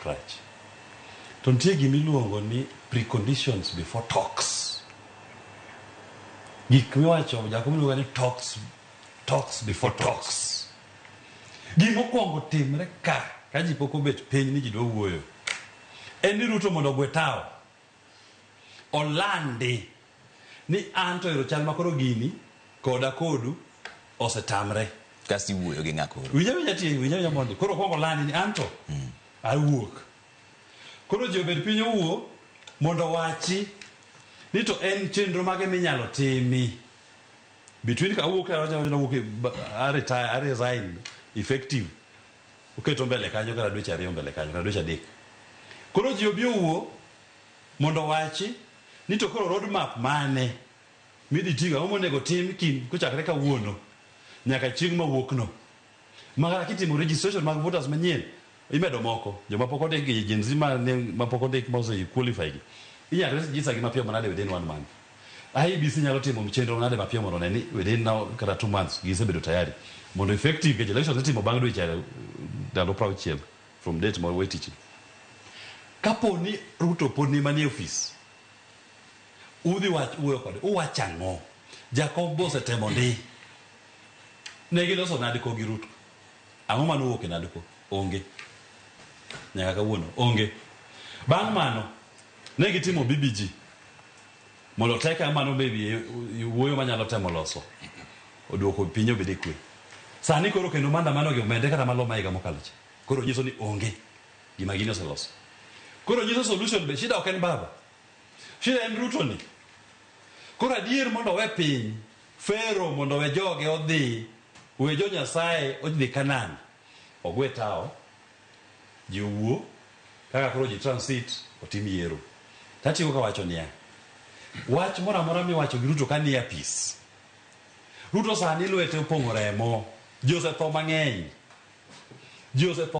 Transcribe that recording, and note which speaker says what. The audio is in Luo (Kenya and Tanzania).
Speaker 1: rach. To nitie gimiluongo ni preconditions before talks. Gik miwacho jako miluongo ni talks before talks. Gimokwongo timre ka ji pok obet piny ni ji dwa wuoyo. En ni Ruto mondo ogwe tao. Olandi ni an to ero chal makoro gini koda kodu osetamre.
Speaker 2: Kasi wuoyo gi ng'ako.
Speaker 1: Winya mondo. Koro kwongo landi ni an to awuok. Koro ji obed piny owuo mondo wachi ni to en chenro mage minyalo timi. Between ka awuok I retire, I resign effective. Uketo mbele kanyo kara dweche ariyo mbele kanyo, kara dweche adek. Koro ji obi owuo mondo wachi ni to koro roadmap mane midhi tiga omonego tim kin kochakre kawuono nyaka chieng' mawuokno. Magara kitimo registration mag voters manyien imedo moko joma pok ondiki Gen Z ma pok ondiki ma ose qualify gi. Inyalo register gi mapiyo manade within 1 month. IEBC nyalo timo chenro manade mapiyo mondo ne ni within now kata 2 months gisebedo tayari mondo effective ke election itimo bang' dweche ndalo 60 from date ma wetich. Kapo ni Ruto pod ni manie office udhi wuoyo kode uwacho ang'o? Jakom bose temo ndi ne giloso nadiko gi Ruto. Ang'o mano wuok e nadiko? Onge. Nyaka kawuono onge. Bang' mano ne gitimo BBG mondo teka mano maybe wuoyo manyalo temo loso oduoko piny obede kwe. Sani koro kendo mano gi omende kata malo maiga mokalo cha. Koro nyiso ni onge gima gini oseloso. Koro nyiso solution be shida ok en baba. Shida en Ruto ni. Koro adier mondo we piny Fero mondo we joge odhi we jo Nyasaye odhi Kanan ogwe tao ji owuo kaka koro ji transit otim yiero. Tatigo ka wacho niya wach mora mora miwacho gi Ruto ka ni apis. Ruto sani lwete opong'o remo. Ji osetho mang'eny. Ji osetho